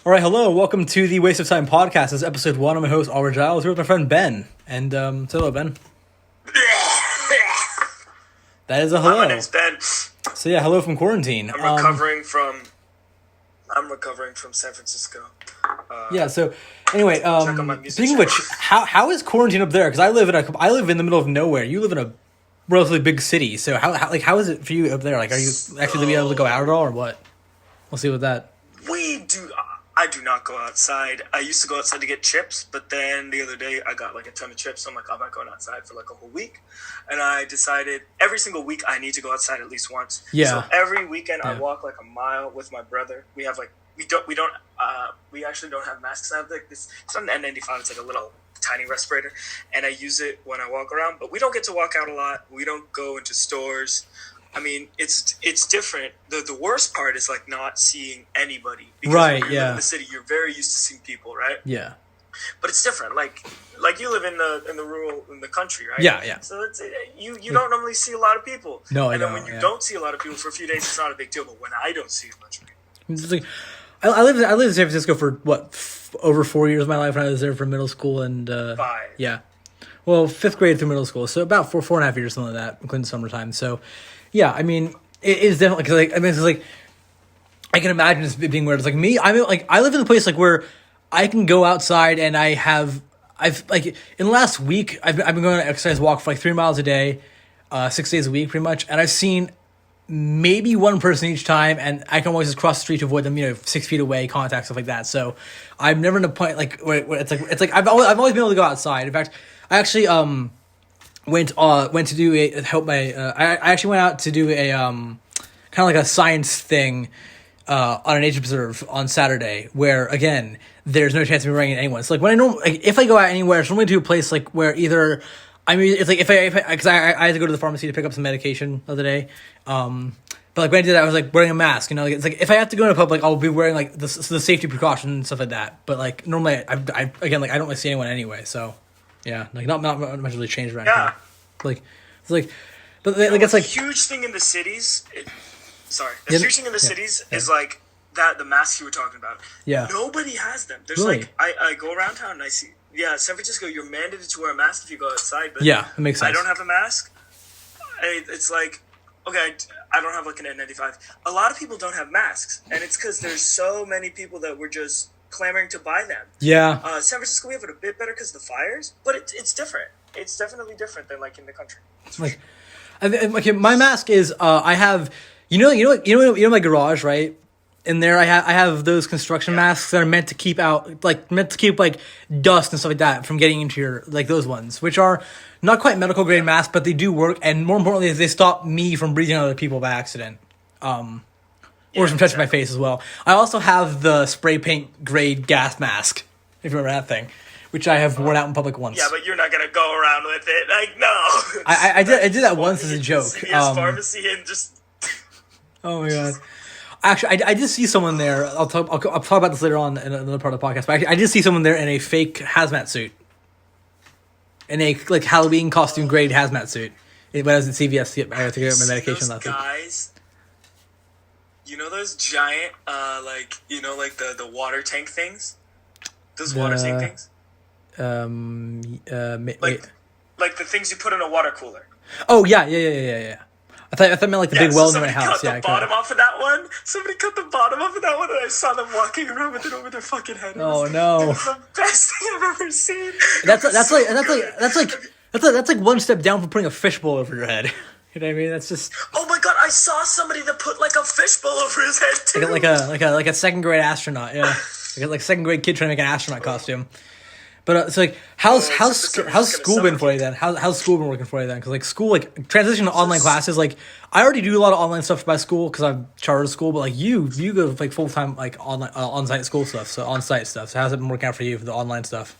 All right, hello, welcome to the Waste of Time podcast. This is episode 1. I'm my host, Oliver Giles, here with my friend Ben. And, say hello, Ben. That is a hello. My name's Ben. So yeah, hello from quarantine. I'm recovering from San Francisco. Yeah, so anyway, out my music speaking of which, how is quarantine up there? Because I live in the middle of nowhere. You live in a relatively big city. So how is it for you up there? Like, are you actually be able to go out at all, or what? We'll see with that. I do not go outside. I used to go outside to get chips, but then the other day I got like a ton of chips. So I'm like, I'm not going outside for like a whole week. And I decided every single week I need to go outside at least once. Yeah. So every weekend I Yeah. walk like a mile with my brother. We have like, we actually don't have masks. I have like this, it's not an N95, it's like a little tiny respirator. And I use it when I walk around, but we don't get to walk out a lot. We don't go into stores. I mean, it's different. The worst part is like not seeing anybody. Because Right, when you yeah. live in the city, you're very used to seeing people, right? Yeah. But it's different. Like you live in the country, right? Yeah, yeah. So you don't normally see a lot of people. No, I and then don't, when you yeah. don't see a lot of people for a few days, it's not a big deal. But when I don't see a bunch of people, It's like, I lived in San Francisco for over 4 years of my life, and I was there for middle school and 5. yeah, well, 5th grade through middle school, so about 4.5 years, something like that, including summertime. So yeah, I mean, it is definitely because it's like I can imagine this being weird. It's like me, I live in a place like where I can go outside and I've like in the last week I've been going on an exercise walk for like 3 miles a day, 6 days a week pretty much, and I've seen maybe one person each time, and I can always just cross the street to avoid them, 6 feet away, contact, stuff like that. So I'm never in a point like where it's like I've always been able to go outside. In fact, I actually went to do I actually went out to do a kind of like a science thing on a nature preserve on Saturday, where again there's no chance of me running into anyone. So like if I go out anywhere, it's normally to a place like where either it's like if I because I had to go to the pharmacy to pick up some medication the other day. But like when I did that, I was like wearing a mask. Like, it's like if I have to go into public, I'll be wearing like the safety precautions and stuff like that. But like normally, I again like I don't really see anyone anyway. So yeah, like not much really changed around Yeah. here. Like it's like, but like it's like huge thing in the cities. Yeah, Huge thing in the yeah, cities yeah. is like that the masks you were talking about. Yeah. Nobody has them. There's Really? like I go around town and I see San Francisco. You're mandated to wear a mask if you go outside. But Yeah, it makes sense. I don't have a mask. It's like, okay, I don't have like an N95. A lot of people don't have masks, and it's because there's so many people that were just clamoring to buy them. Yeah. San Francisco, we have it a bit better because of the fires, but it's different. It's definitely different than like in the country. Like, okay, my mask is I have my garage, right? In there, I have those construction masks that are meant to keep dust and stuff like that from getting into your those ones, which are not quite medical grade masks, but they do work, and more importantly, they stop me from breathing on other people by accident, or from touching my face as well. I also have the spray paint grade gas mask, if you remember that thing, which I have worn out in public once. Yeah, but you're not gonna go around with it. Like, no. I did that once as a joke. CVS pharmacy and just. Oh my god! Actually, I did see someone there. I'll talk about this later on in another part of the podcast. But actually, I did see someone there in a fake hazmat suit, in a Halloween costume grade hazmat suit. When I was at CVS, I had to get my medication last week. Guys, you know those giant, the water tank things. Those water tank things. Wait. Like the things you put in a water cooler. Oh yeah. I thought it meant like the big well in my house. Somebody cut the bottom off of that one. Somebody cut the bottom off of that one, and I saw them walking around with it over their fucking head. Oh no! It was the best thing I've ever seen. That's like one step down from putting a fishbowl over your head. You know what I mean? That's just. Oh my god! I saw somebody that put like a fishbowl over his head too. Like a 2nd grade astronaut. Yeah, like 2nd grade kid trying to make an astronaut costume. But it's like how's school been for you then? How's school been working for you then? Because like school, like transition to online classes, like I already do a lot of online stuff for my school because I'm chartered school. But like you go like full time like online on-site school stuff, so on-site stuff. So how's it been working out for you for the online stuff?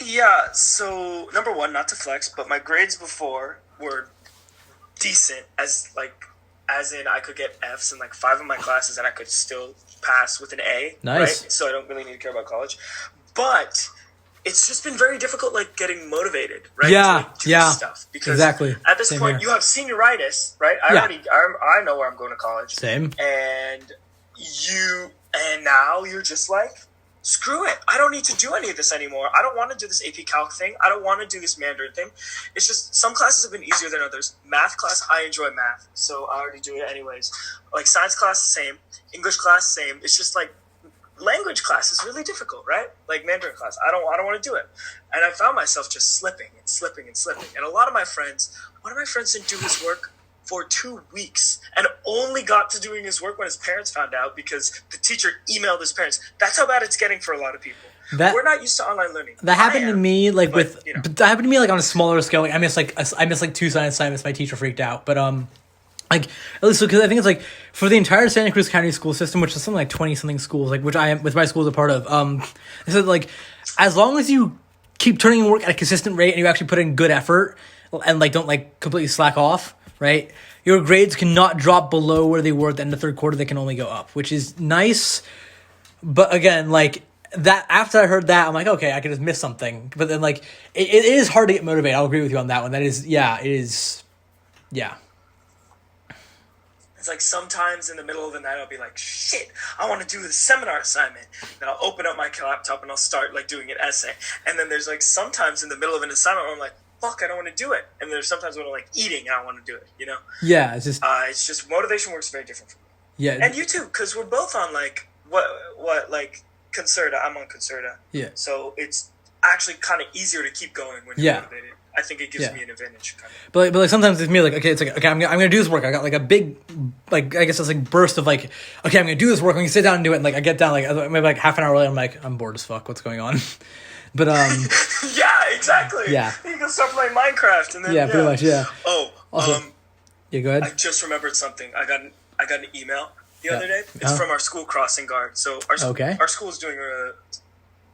Yeah. So number one, not to flex, but my grades before were decent as in I could get Fs in like 5 of my classes and I could still pass with an A. Nice. Right? So I don't really need to care about college, but it's just been very difficult, like getting motivated, right? Yeah, to do yeah, stuff. Because exactly. At this Same point, here. you have senioritis, right? I know where I'm going to college. Same. And And now you're just like, screw it. I don't need to do any of this anymore. I don't want to do this AP Calc thing. I don't want to do this Mandarin thing. It's just some classes have been easier than others. Math class, I enjoy math, so I already do it anyways. Like science class, same. English class, same. It's just like language class is really difficult, right? Like Mandarin class, I don't want to do it. And I found myself just slipping and slipping and slipping. And one of my friends didn't do his work for 2 weeks and only got to doing his work when his parents found out because the teacher emailed his parents. That's how bad it's getting for a lot of people. We're not used to online learning. That happened to me, like but that happened to me like on a smaller scale. Like I missed like 2 science assignments. My teacher freaked out, but like at least because I think it's like for the entire Santa Cruz County school system, which is something like 20 something schools, like which my school is a part of. I said like as long as you keep turning in work at a consistent rate and you actually put in good effort and like don't like completely slack off. Right, your grades cannot drop below where they were at the end of the third quarter. They can only go up, which is nice. But again, like that, after I heard that, I'm like, okay, I could just miss something. But then, like, it is hard to get motivated. I'll agree with you on that one. That is, yeah, it is, yeah. It's like sometimes in the middle of the night, I'll be like, shit, I want to do this seminar assignment. Then I'll open up my laptop and I'll start like doing an essay. And then there's like sometimes in the middle of an assignment where I'm like, fuck, I don't want to do it. And there's sometimes when I'm like eating and I want to do it, you know? Yeah, it's just motivation works very different for me. Yeah. And you too, because we're both on like, like Concerta. I'm on Concerta. Yeah. So it's actually kind of easier to keep going when you're motivated. I think it gives me an advantage. Kind of. But like sometimes it's me like, okay, it's like, okay, I'm gonna do this work. I got like a big, like, I guess it's like burst of like, okay, I'm gonna do this work. I'm gonna sit down and do it. And like, I get down like maybe like half an hour later, I'm like, I'm bored as fuck. What's going on? But yeah, exactly. Yeah, you can start playing Minecraft and then pretty much, yeah. Oh, also, yeah, go ahead. I just remembered something. I got an email the other day. It's from our school crossing guard. So our school is doing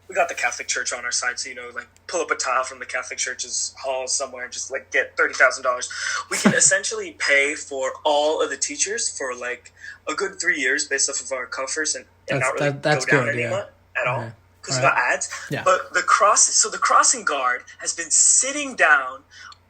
we got the Catholic Church on our side, so like pull up a tile from the Catholic Church's hall somewhere and just like get $30,000. We can essentially pay for all of the teachers for like a good 3 years based off of our coffers and not really go down anymore at all. Because we got ads. Yeah. But the crossing guard has been sitting down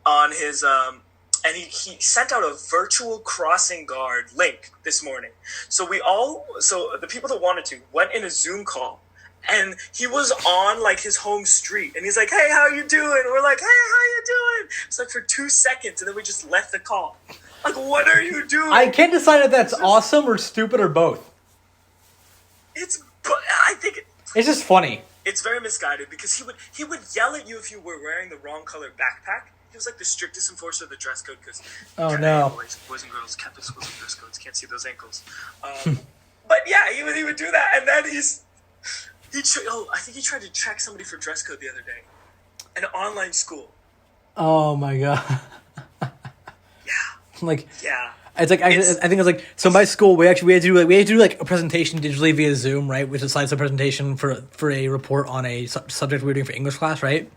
on his and he sent out a virtual crossing guard link this morning. So the people that wanted to went in a Zoom call, and he was on like his home street, and he's like, "Hey, how you doing?" We're like, "Hey, how you doing?" It's like for 2 seconds, and then we just left the call. Like, what are you doing? I can't decide if that's awesome or stupid or both. I think it's just funny. It's very misguided because he would yell at you if you were wearing the wrong color backpack. He was like the strictest enforcer of the dress code because boys and girls, Catholic schools have dress codes, can't see those ankles. But yeah, he would do that, and then I think he tried to track somebody for dress code the other day, an online school. Oh my god. Yeah. Like yeah. It's like I think it's like so. My school we had to do like a presentation digitally via Zoom, right? Which is a presentation for a report on a subject we were doing for English class, right?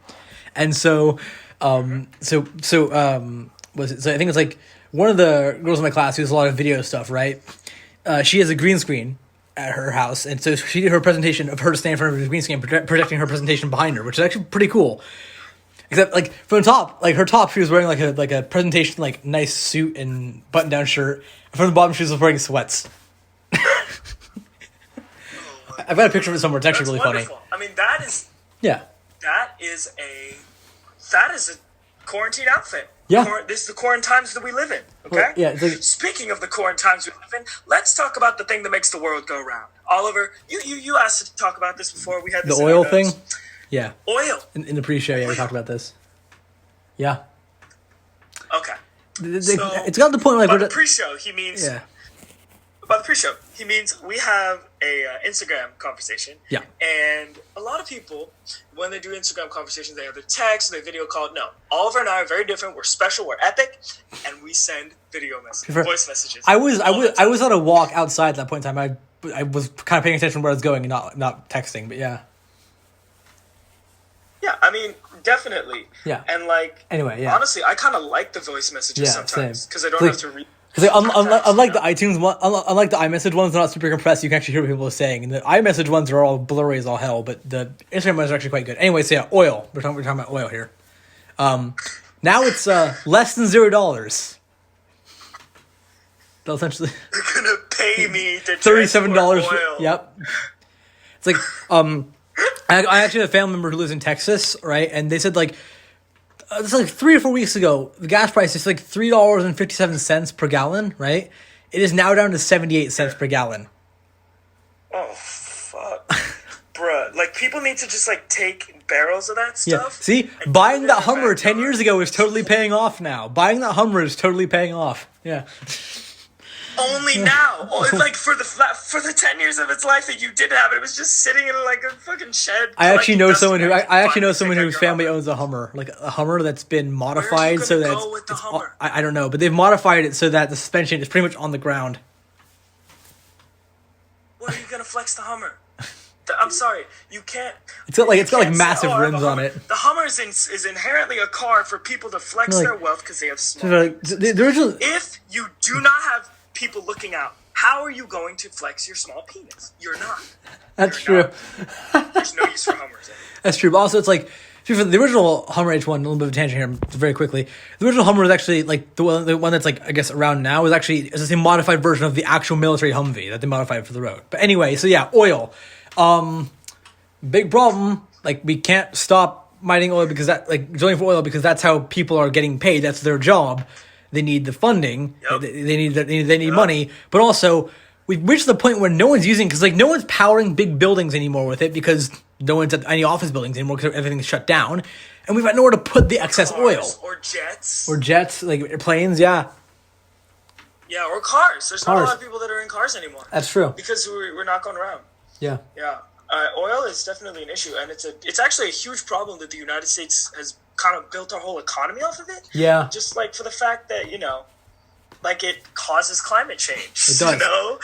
And so, so I think it's like one of the girls in my class who does a lot of video stuff, right? She has a green screen at her house, and so she did her presentation of her standing in front of the green screen, projecting her presentation behind her, which is actually pretty cool. Except, like, from the top, like, her top, she was wearing, like a presentation, like, nice suit and button-down shirt. And from the bottom, she was wearing sweats. I've got a picture of it somewhere. It's actually really wonderful. Funny. I mean, that is... Yeah. That is a quarantine outfit. Yeah. This is the quarantine times that we live in, okay? Well, yeah. It's like, speaking of the quarantine times we live in, let's talk about the thing that makes the world go round. Oliver, you asked to talk about this before. We had this the oil thing? Yeah. Oil. In the pre-show, yeah, we talked about this. Yeah. Okay. It's got to the point like... By the pre-show, he means... Yeah. By the pre-show, he means we have a Instagram conversation. Yeah. And a lot of people, when they do Instagram conversations, they have their text, they video call. No. Oliver and I are very different. We're special. We're epic. And we send video messages, voice messages. I was on a walk outside at that point in time. I was kind of paying attention to where I was going and not texting, but yeah. Yeah, I mean, definitely. Yeah. And like, anyway, yeah. Honestly, I kind of like the voice messages sometimes because I don't have to read. Because unlike the iTunes one, unlike the iMessage ones, they're not super compressed. You can actually hear what people are saying, and the iMessage ones are all blurry as all hell. But the Instagram ones are actually quite good. Anyway, so yeah, oil. We're talking about oil here. Now it's less than $0. They'll essentially They're gonna pay me to $37. transport oil. Yep. It's like I actually have a family member who lives in Texas, right? And they said like it's like 3 or 4 weeks ago, the gas price is like $3.57 per gallon, right? It is now down to 78 cents per gallon. Oh fuck, bruh! Like people need to just like take barrels of that Yeah. stuff. See, and buying put it that in Hummer their 10 backyard. years ago is totally paying off now. Buying that Hummer is totally paying off. Yeah. Only now, like for the 10 years of its life that you did have it, it was just sitting in like a fucking shed. I actually collecting know dust someone who mites. I actually know Finally someone take out whose your family Hummer. owns a Hummer, like a Hummer that's been modified so gonna that go with the it's Hummer? I don't know, but they've modified it so that the suspension is pretty much on the ground. What are you gonna flex the Hummer? I'm sorry, you can't. It's got you like can't say, massive "Oh, I have a rims on Hummer." it. The Hummer is inherently a car for people to flex Like- their wealth because they have small. So like the original. If you do not have people looking out, how are you going to flex your small penis? You're not. That's You're true. not. There's no use for Hummers. That's true. But also, it's like for the original Hummer H1. A little bit of a tangent here, very quickly. The original Hummer was actually like the one that's like I guess around now is actually is a modified version of the actual military Humvee that they modified for the road. But anyway, so yeah, oil. Big problem. Like we can't stop mining oil because that like drilling for oil because that's how people are getting paid. That's their job. They need the funding. Yep. They need money. But also, we've reached the point where no one's using because like no one's powering big buildings anymore with it because no one's at any office buildings anymore because everything's shut down, and we've got nowhere to put the excess oil Cars or jets. or jets like planes. Yeah, Yeah, or cars. There's not a Cars. lot of people that are in cars anymore that's true. because we're not going around. Yeah, Yeah, oil is definitely an issue, and it's actually a huge problem that the United States has kind of built our whole economy off of it. yeah, Just like for the fact that like it causes climate change. It does. You know,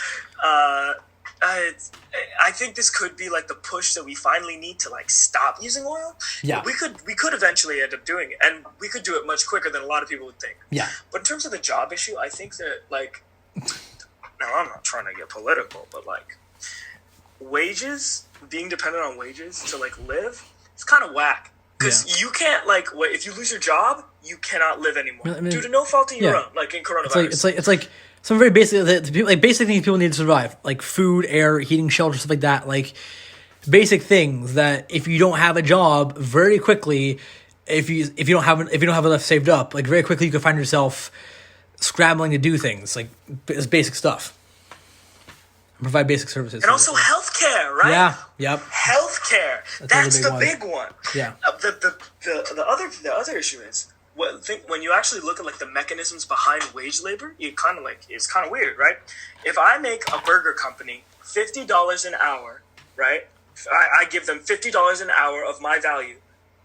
I think this could be like the push that we finally need to like stop using oil. Yeah. we could eventually end up doing it, and we could do it much quicker than a lot of people would think. yeah, But in terms of the job issue, I think that like, now I'm not trying to get political, but like, wages, being dependent on wages to like live, it's kind of whack. Because you can't like, if you lose your job, you cannot live anymore I mean, due to no fault of your yeah. own. Like in coronavirus, it's like some very basic like basic things people need to survive, like food, air, heating, shelter, stuff like that. Like basic things that if you don't have a job, very quickly, if you don't have enough saved up, like very quickly you can find yourself scrambling to do things like it's basic stuff. Provide basic services. and also healthcare, right? yeah, yep, Healthcare. That's another the big big one. yeah, The other issue is when you actually look at like the mechanisms behind wage labor, you kind of like it's kind of weird, right? If I make a burger company $50 an hour, right? I give them $50 an hour of my value.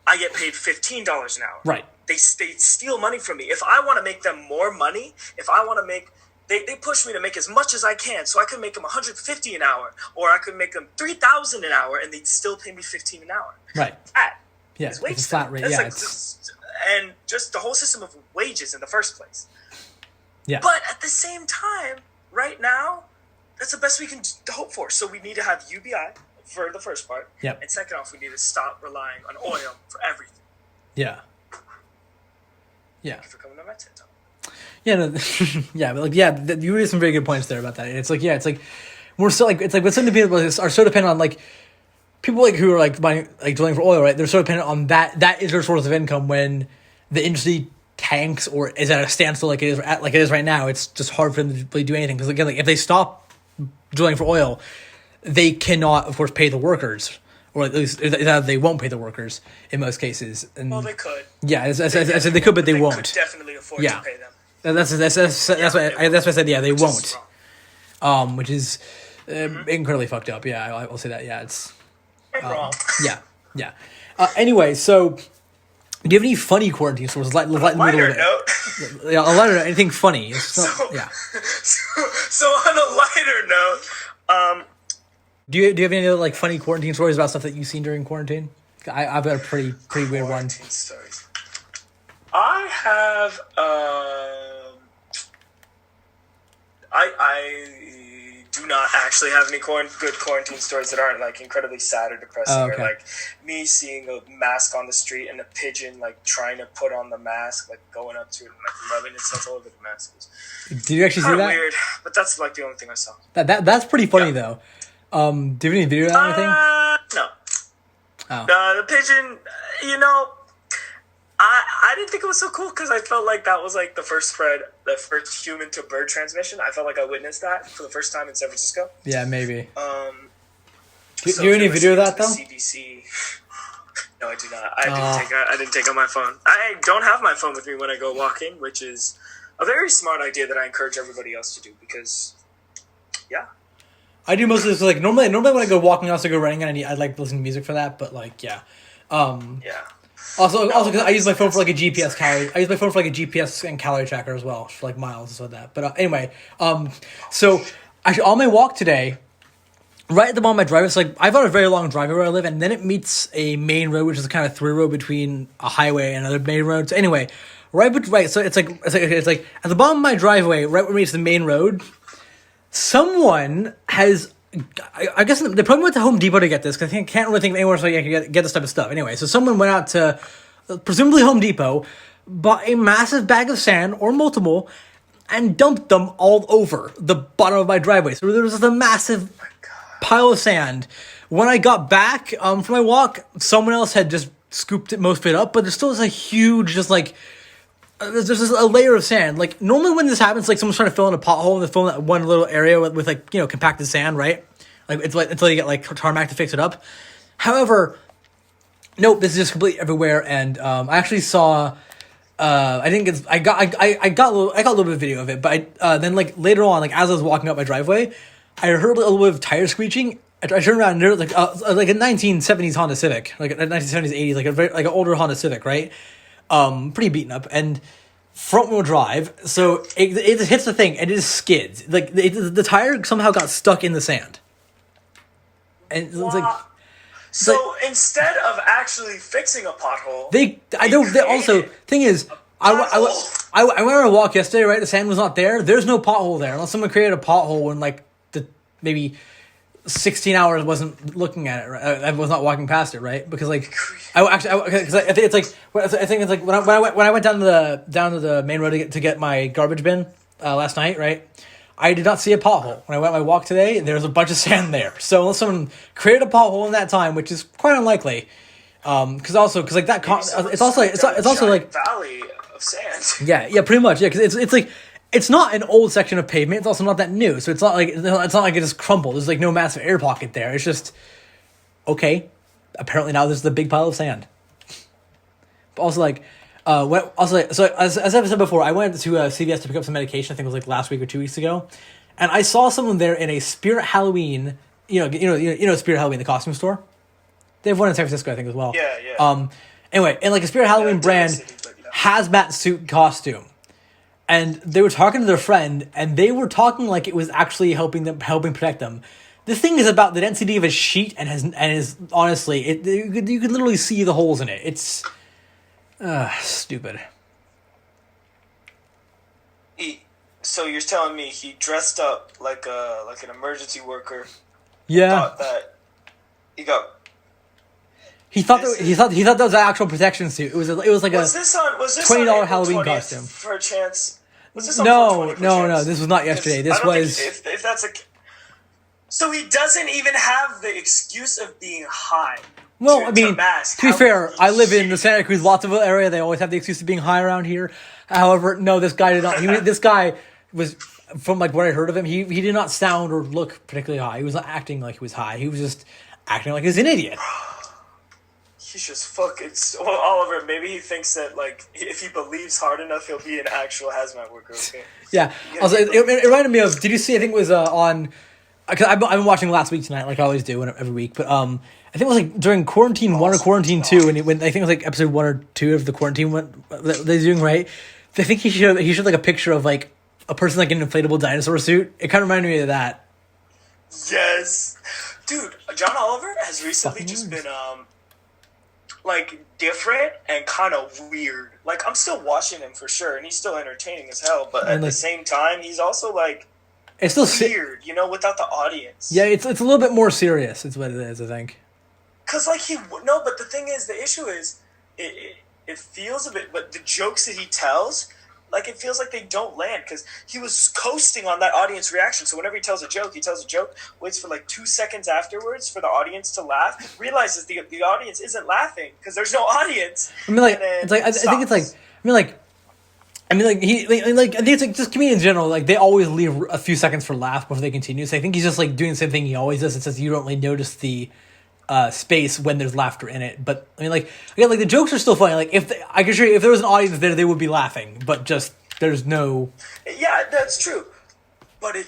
I get paid $15 an hour. right, They steal money from me. If I want to make them more money, if I want to make they push me to make as much as I can, so I could make them $150 an hour, or I could make them $3,000 an hour, and they'd still pay me $15 an hour. right, That yeah, is wage it's a flat theft. rate. That's Yeah, like it's and just the whole system of wages in the first place. yeah, But at the same time, right now, that's the best we can hope for. So we need to have UBI for the first part, Yep. and second off, we need to stop relying on oil for everything. yeah, yeah. Thank you for coming to my TED Talk. Yeah, no, yeah, but like, yeah, you raised some very good points there about that. And it's like, yeah, it's like we're still like, it's like, but some of the people are so dependent on like people like who are like buying like drilling for oil, right? They're so dependent on that is their source of income when the industry tanks or is at a standstill like it is right now. It's just hard for them to really do anything because again, like if they stop drilling for oil, they cannot, of course, pay the workers. Or at least they won't pay the workers in most cases. And Well, they could. yeah, I said they could, but they won't. Could definitely afford Yeah. to pay them. That's why I said yeah they Which is won't, wrong. which is incredibly fucked up. Yeah, I will say that. Yeah, it's And wrong. yeah. Anyway, so do you have any funny quarantine stories? Lighten the mood a Minor little bit. note. Yeah, a lighter note. Anything funny? It's not- So, yeah. so on a lighter note, Do you have any other like funny quarantine stories about stuff that you've seen during quarantine? I've got a pretty weird one. quarantine stories. I have I do not actually have any good quarantine stories that aren't like incredibly sad or depressing, Oh, okay. or like me seeing a mask on the street and a pigeon like trying to put on the mask, like going up to it and like rubbing itself all over the mask. Did you actually see Kind of that? weird, but that's like the only thing I saw. That's pretty funny Yeah. though. Do you have any video of that or anything? No. Oh. The pigeon, I didn't think it was so cool because I felt like that was like the first human to bird transmission. I felt like I witnessed that for the first time in San Francisco. Yeah, maybe. Do So you have any if you're video of that listening though? to the CDC, no, I do not. I didn't take out my phone. I don't have my phone with me when I go walking, which is a very smart idea that I encourage everybody else to do because, yeah. I do most of this like normally when I go walking, I also go running, and I like listening to music for that. But like, yeah. Yeah. Also, because I use my phone for like a GPS calorie. I use my phone for like a GPS and calorie tracker as well for like miles and stuff like that. But anyway, so actually on my walk today, right at the bottom of my driveway, it's like I've got a very long driveway where I live, and then it meets a main road, which is a kind of through road between a highway and another main road. So anyway, so it's like at the bottom of my driveway, right where it meets the main road, someone has. I guess they probably went to Home Depot to get this because I can't really think of anywhere else I can get this type of stuff. Anyway, so someone went out to presumably Home Depot, bought a massive bag of sand or multiple, and dumped them all over the bottom of my driveway. So there was just a massive pile of sand. When I got back from my walk, someone else had just scooped most of it up, but there still is a huge, just like. There's just a layer of sand. Like, normally when this happens, like, someone's trying to fill in a pothole and they fill in that one little area with like, compacted sand, right? Like, it's like, until you get, like, tarmac to fix it up. However, nope, this is just completely everywhere, and, I actually saw, I got a little bit of video of it, but then, like, later on, like, as I was walking up my driveway, I heard a little bit of tire screeching. I turned around and there was, like a 1970s Honda Civic, like a 1970s, 80s, like an older Honda Civic, right? Pretty beaten up, and front wheel drive, so it hits the thing and it just skids. Like the tire somehow got stuck in the sand, and it's like So instead of actually fixing a pothole, they also thing is I went on a walk yesterday, right? The sand was not there. There's no pothole there unless someone created a pothole in like the maybe 16 hours wasn't looking at it, right? I was not walking past it, right? Because like I think it's like when I went down to the main road to get my garbage bin last night, right? I did not see a pothole when I went on my walk today. There was a bunch of sand there, so unless someone created a pothole in that time, which is quite unlikely, because like that it's also like valley of sand. yeah, pretty much, yeah, because it's like. It's not an old section of pavement. It's also not that new, so it's not like it just crumbled. There's like no massive air pocket there. It's just okay. Apparently now there's the big pile of sand. But also like, so as I've said before, I went to CVS to pick up some medication. I think it was like last week or 2 weeks ago, and I saw someone there in a Spirit Halloween. Spirit Halloween, the costume store. They have one in San Francisco, I think, as well. Yeah. Anyway, and like a Spirit Halloween brand hazmat suit costume. And they were talking to their friend, and they were talking like it was actually helping protect them. The thing is about the density of a sheet and is honestly, you could literally see the holes in it. It's stupid. So you're telling me he dressed up like an emergency worker? Yeah. Thought that he got. He thought that was an actual protection suit. It was like was this $20 Halloween costume. For a chance? Was this on No. 420 for a chance? This was not yesterday. This was. If that's so he doesn't even have the excuse of being high. Well, I mean, mask. to be fair, I live in the Santa Cruz Watsonville area. They always have the excuse of being high around here. However, no, this guy did not. This guy was, from like what I heard of him, he did not sound or look particularly high. He was not acting like he was high. He was just acting like he was an idiot. He's just fucking Oliver. Maybe he thinks that like if he believes hard enough, he'll be an actual hazmat worker. Okay. Yeah. Also, it reminded me of. Did you see? I think it was on. Because I've been watching Last Week Tonight, like I always do every week. But I think it was like during Quarantine 1 or Quarantine 2, and I think it was like episode 1 or 2 of the Quarantine one that they're doing, right? I think he showed like a picture of like a person like in an inflatable dinosaur suit. It kind of reminded me of that. Yes, dude. John Oliver has recently just been like different and kind of weird. Like I'm still watching him for sure, and he's still entertaining as hell. But at the same time, he's also like It's still weird, without the audience. Yeah, it's a little bit more serious. It's what it is, I think. Cause but the thing is, the issue is, it feels a bit, but the jokes that he tells, like it feels like they don't land because he was coasting on that audience reaction. So whenever he tells a joke, waits for like 2 seconds afterwards for the audience to laugh, realizes the audience isn't laughing because there's no audience. I mean, like it's like I think it's like I think it's like just comedians in general. Like they always leave a few seconds for laugh before they continue. So I think he's just like doing the same thing he always does. It's just you don't really notice the space when there's laughter in it. But I mean, like again, like the jokes are still funny. Like I can assure you, if there was an audience there, they would be laughing. But just there's no. Yeah, that's true. But it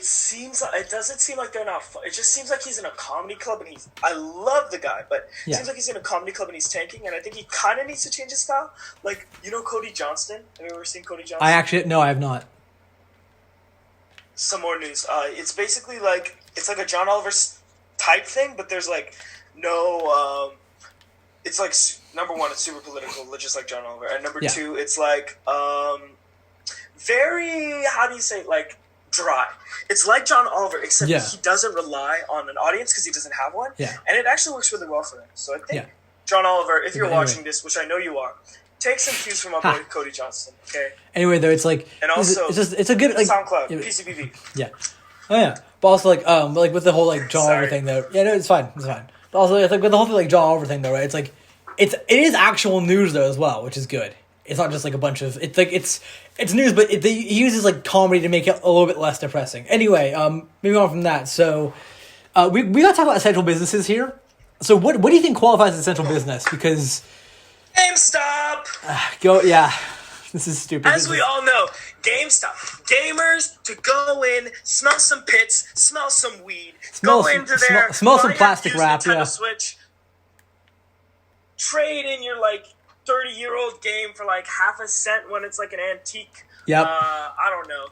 doesn't seem like they're not. It just seems like he's in a comedy club, and I love the guy, but it seems like he's in a comedy club and he's tanking, and I think he kind of needs to change his style. Like Cody Johnston. Have you ever seen Cody Johnston? I have not. Some more news. It's basically like it's like a John Oliver type thing, but there's like no. It's like number one, it's super political, just like John Oliver, and number two, it's like very how do you say like dry. It's like John Oliver, except he doesn't rely on an audience because he doesn't have one. Yeah. And it actually works really well for him. So I think John Oliver, if you're watching this, which I know you are, take some cues from my boy Cody Johnston. Okay. Anyway, though, it's like and also it's a good like SoundCloud, PCPV. Yeah. Oh yeah. But also like with the whole like John Oliver thing though. Yeah, no, it's fine. It's fine. But also it's like with the whole thing like John Oliver thing though, right? It's like it is actual news though as well, which is good. It's not just like a bunch of it's like it's news, but he uses like comedy to make it a little bit less depressing. Anyway, moving on from that. So, we got to talk about essential businesses here. So, what do you think qualifies as essential business? Because GameStop. This is stupid. As we all know, GameStop. Gamers to go in, smell some pits, smell some weed, go into there, smell some plastic wrap. Nintendo Switch. Trade in your 30-year-old game for like half a cent when it's like an antique. Yep. I don't know.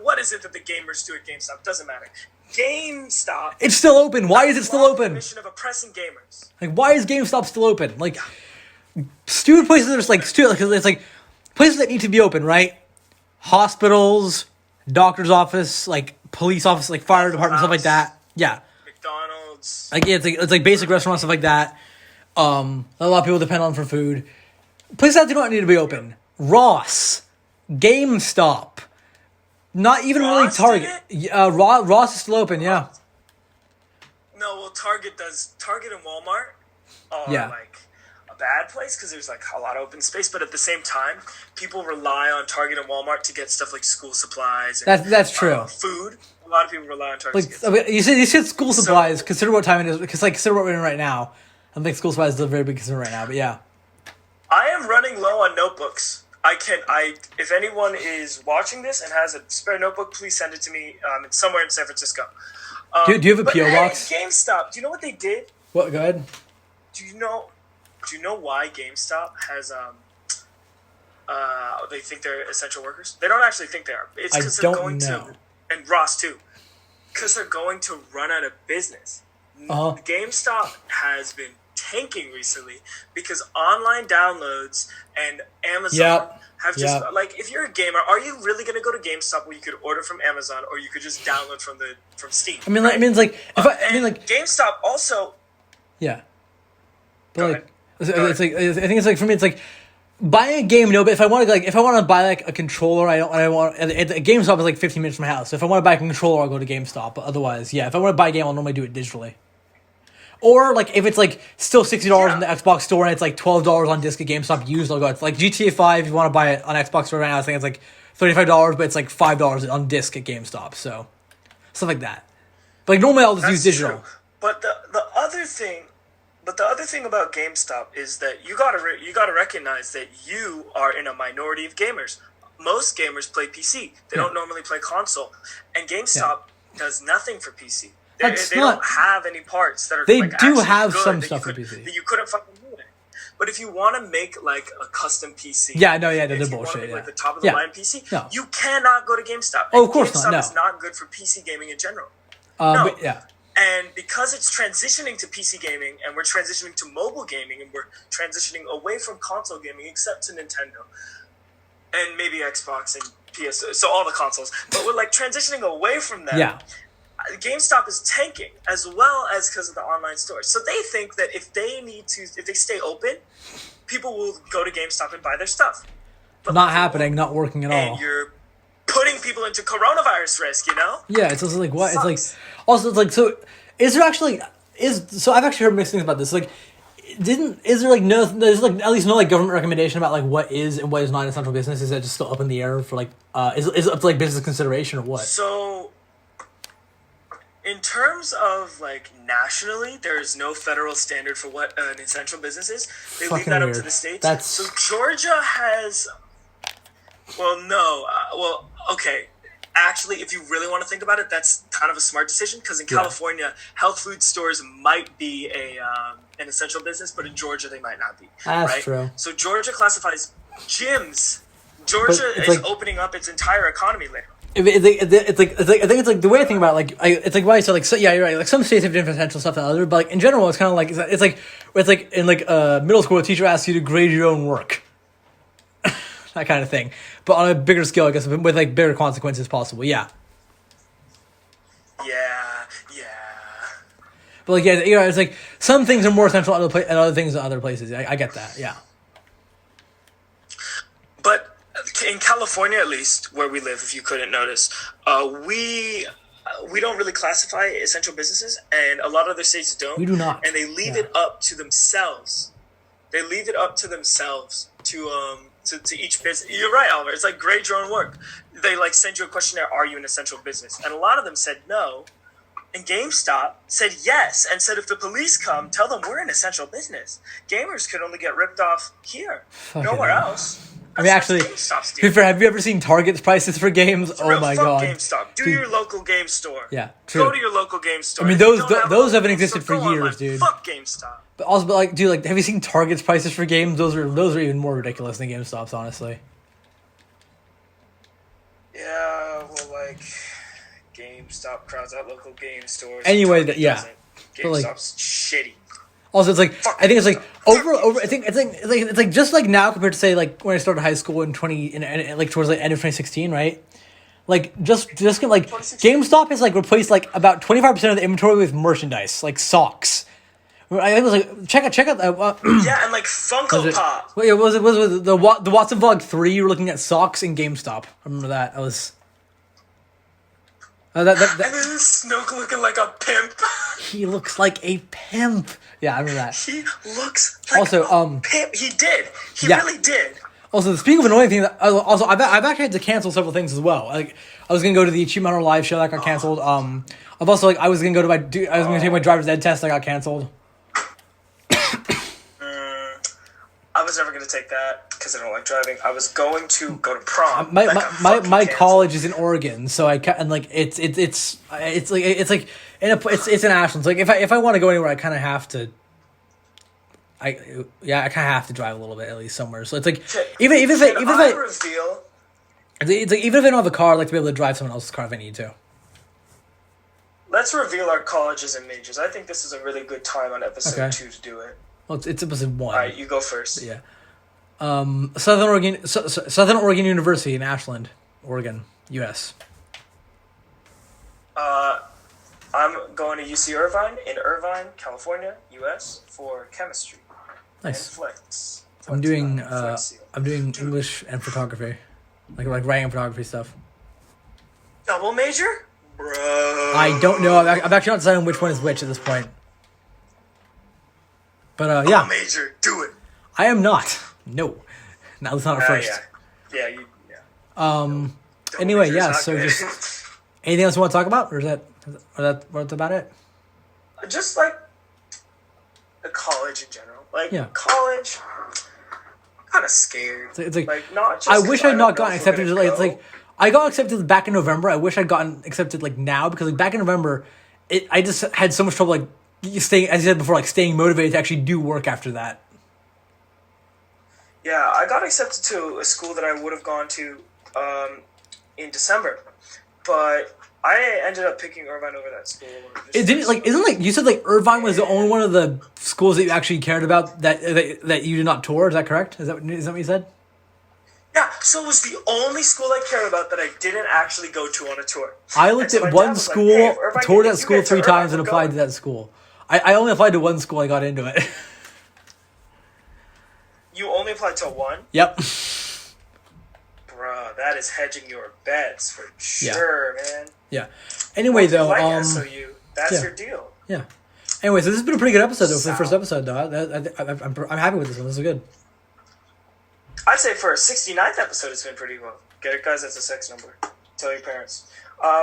What is it that the gamers do at GameStop? Doesn't matter. GameStop. It's still open. Why is it still open? Mission of oppressing gamers. Like, why is GameStop still open? Like, stupid places that are just like stupid because it's like places that need to be open, right? Hospitals, doctor's office, like police office, like fire department, stuff like that. Yeah. McDonald's. Like it's like basic restaurants, stuff like that. A lot of people depend on for food. Places that do not need to be open. Ross, GameStop, not even really Target. Ross is still open. Yeah. No, well, Target and Walmart are like a bad place because there's like a lot of open space, but at the same time, people rely on Target and Walmart to get stuff like school supplies. And, that's true. Food. A lot of people rely on Target. You said school supplies. Consider what time it is. Because consider what we're in right now. I don't think school supplies is a very big concern right now, but yeah. I am running low on notebooks. If anyone is watching this and has a spare notebook, please send it to me. It's somewhere in San Francisco. Do you have a PO box? GameStop. Do you know what they did? What? Go ahead. Do you know why GameStop has they think they're essential workers? They don't actually think they are. It's because they're going to, and Ross too, because they're going to run out of business. GameStop has been tanking recently because online downloads and Amazon have just like if you're a gamer, are you really going to go to GameStop where you could order from Amazon or you could just download from Steam? I mean, GameStop also. Yeah. But like, it's like I think it's like for me, it's like buying a game. No, but if I want to buy like a controller, a GameStop is like 15 minutes from my house. So if I want to buy a controller, I'll go to GameStop. But otherwise, if I want to buy a game, I'll normally do it digitally. Or like if it's like still $60 in the Xbox store and it's like $12 on disc at GameStop used, I'll go. It's like GTA 5 if you want to buy it on Xbox store right now. I think it's like $35, but it's like $5 on disc at GameStop. So stuff like that. But like normally I'll just use digital. True. But the other thing about GameStop is that you gotta recognize that you are in a minority of gamers. Most gamers play PC. They don't normally play console, and GameStop does nothing for PC. They don't have any parts that are. They like, do have some that stuff for PC that you couldn't fucking do it. But if you want to make like a custom PC, they're bullshit. Like the top of the line PC, you cannot go to GameStop. Oh, of course GameStop not. is not good for PC gaming in general. But, yeah. And because it's transitioning to PC gaming, and we're transitioning to mobile gaming, and we're transitioning away from console gaming, except to Nintendo, and maybe Xbox and PS, so all the consoles. But we're like transitioning away from that. Yeah. GameStop is tanking as well as because of the online stores. So they think that if they stay open, people will go to GameStop and buy their stuff. But Not happening, not working at all. and you're putting people into coronavirus risk, you know? Yeah, it's also like what? It's like Sucks. also it's like so. Is there actually so I've actually heard mixed things about this. Like, is there like no there's like at least no like government recommendation about like what is and what is not an essential business? Is that just still up in the air for like is it up to like business consideration or what? So, in terms of like nationally, there is no federal standard for what an essential business is. They leave Fucking that up to weird. the states. That's- So Georgia has. Well, no. Well, okay. Actually, if you really want to think about it, that's kind of a smart decision because in Yeah. California, health food stores might be an essential business, but in Georgia, they might not be. That's right? true. So Georgia classifies gyms. Georgia it's is like- opening up its entire economy later. It's like I think it's like the way I think about it, like it's like why I said like so, yeah, you're right, like some states have different essential stuff than others, but like in general it's kind of like it's like in like middle school a teacher asks you to grade your own work, that kind of thing, but on a bigger scale I guess with like bigger consequences possible. Yeah, Yeah. but like yeah, you know, it's like some things are more essential and other things in other places. I get that. Yeah. But in California, at least where we live, if you couldn't notice, we don't really classify essential businesses, and a lot of other states don't. We do not. and they leave Yeah. it up to themselves. They leave it up to themselves to each business. You're right, Oliver. It's like grade your own work. They like send you a questionnaire. Are you an essential business? And a lot of them said no. And GameStop said yes, and said if the police come, tell them we're an essential business. Gamers could only get ripped off here, nowhere hell. else. I mean, actually, GameStop's to be doing. fair, have you ever seen Target's prices for games? Oh Real, my fuck god. GameStop. Do Dude. your local game store. Yeah, true. Go to your local game store. I mean, If you those- don't have a those local haven't game existed store, for go years, online. dude. Fuck GameStop. But also, but like, dude, like, have you seen Target's prices for games? Those are even more ridiculous than GameStop's, honestly. Yeah, well, like GameStop crowds out local game stores. Anyway, Target yeah. doesn't. But, like- GameStop's shitty. Also, it's like I think it's like over. I think it's like just like now compared to say like when I started high school in like towards the end of 2016, right? Like just like 2016. GameStop has like replaced like about 25% of the inventory with merchandise, like socks. I think it was like check out Yeah, and like Funko Pop. Wait, was it the Watson Vlog 3? You were looking at socks in GameStop. I remember that. I was. That And then Snoke looking like a pimp. he looks like a pimp. Yeah, I remember that. He looks like Also, a pimp. He did. He yeah. really did. Also, speaking of annoying things, also I've actually had to cancel several things as well. Like I was gonna go to the Achievement Hunter live show that got canceled. I've also like I was gonna take my driver's ed test that got canceled. I was never going to take that because I don't like driving. I was going to go to prom. My That got fucking my canceled. college is in Oregon, so and like it's like it's in Ashland. So like if I want to go anywhere, I kind of have to. I kind of have to drive a little bit at least somewhere. So it's like even if Can I I reveal? it's like even if I don't have a car, I like to be able to drive someone else's car if I need to. Let's reveal our colleges and majors. I think this is a really good time on episode Okay. 2 to do it. Well, it's episode 1. All right, you go first. Yeah. Southern Oregon University in Ashland, Oregon, U.S. I'm going to UC Irvine in Irvine, California, U.S. for chemistry. Nice. And flex. I'm doing Flex seal. English and photography, like writing and photography stuff. Double major? Bro. I don't know. I'm actually not deciding which one is which at this point. But Double yeah, major. Do it. I am not. No, that's not a first. Yeah. Yeah. Um. Double Anyway, major's yeah. not So good. just anything else you want to talk about, or that's about it? Just like the college in general. Like Yeah. college, kind of scared. It's like not just I 'cause wish I I'd don't not know gotten if we're accepted. gonna It's like I got accepted back in November. I wish I'd gotten accepted like now because like back in November, I just had so much trouble like staying, as you said before, like staying motivated to actually do work after that. Yeah, I got accepted to a school that I would have gone to in December, but I ended up picking Irvine over that school. It didn't like isn't like you said like Irvine was the only one of the schools that you actually cared about that you did not tour. Is that correct? Is that what you said? Yeah, so it was the only school I cared about that I didn't actually go to on a tour. I looked And so my at dad one was like, school, "Hey, if Irvine- toured if that you school get to 3 Irvine, times, and we're applied going." to that school. I only applied to one school. I got into it. You only applied to one? Yep. Bruh, that is hedging your bets for sure, man. Yeah. Anyway, If you though, like SOU, that's yeah. your deal. yeah. Anyway, so this has been a pretty good episode though, for the Sound. first episode though. I'm happy with this one. This is good. I'd say for a 69th episode, it's been pretty well. Get it, guys? That's a sex number. Tell your parents.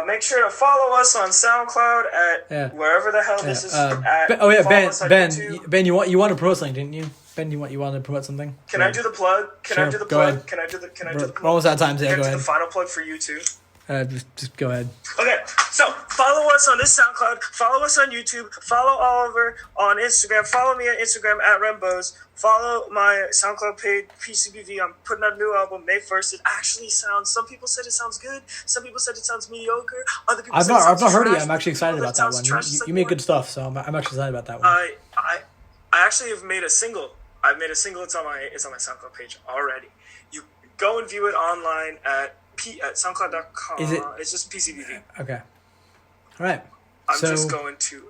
Make sure to follow us on SoundCloud at wherever the hell this is at. Oh yeah, Follow us on YouTube. Ben, you want to promote something, didn't you? Ben, you want to promote something? Can I do the plug? Can I Sure, do the go plug? ahead. Can I do the We're plug? almost out of time, so yeah, Can go I do ahead. the final plug for you too? Just go ahead. Okay, so follow us on this SoundCloud, follow us on YouTube, follow Oliver on Instagram, follow me on Instagram at Rembos, follow my SoundCloud page, PCBV. I'm putting out a new album May 1st. It actually sounds, some people said it sounds good, some people said it sounds mediocre, other people I've said not it sounds heard it yet. trash. I'm actually excited Other about that sounds one. trash. It's like You make more- good stuff, so I'm actually excited about that one. I actually have made a single. I've made a single. It's on my SoundCloud page already. You go and view it online at SoundCloud.com. Is it- It's just PCBV. Okay. All right. I'm So just going to,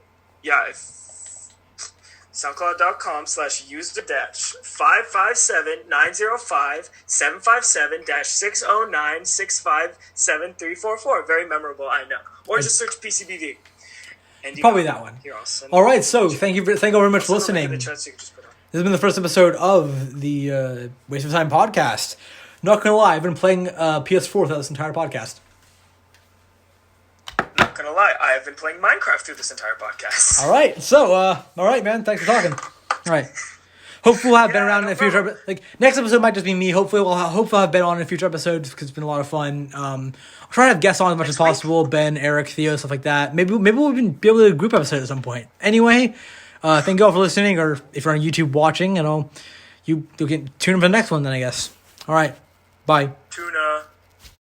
SoundCloud.com/user dash 557-905-757-609-657-344. Very memorable, I know. Or just search PCBV. And you Probably know, that one. Here, I'll send all right. So thank you very much for I'll send a link listening. in the This chat so you can just put it on. has been the first episode of the Waste of Time podcast. Not gonna lie, I've been playing PS4 throughout this entire podcast. Not gonna lie, I have been playing Minecraft through this entire podcast. All right. So all right, man. Thanks for talking. All right. Hopefully we'll have Ben around in a future. problem. Like next episode might just be me. Hopefully we'll have Ben on in future episodes because it's been a lot of fun. I'll try to have guests on as much as possible. Ben, Eric, Theo, stuff like that. Maybe we'll even be able to do a group episode at some point. Anyway, thank you all for listening, or if you're on YouTube watching, you can tune in for the next one. Then I guess. All right. Bye. Tuna.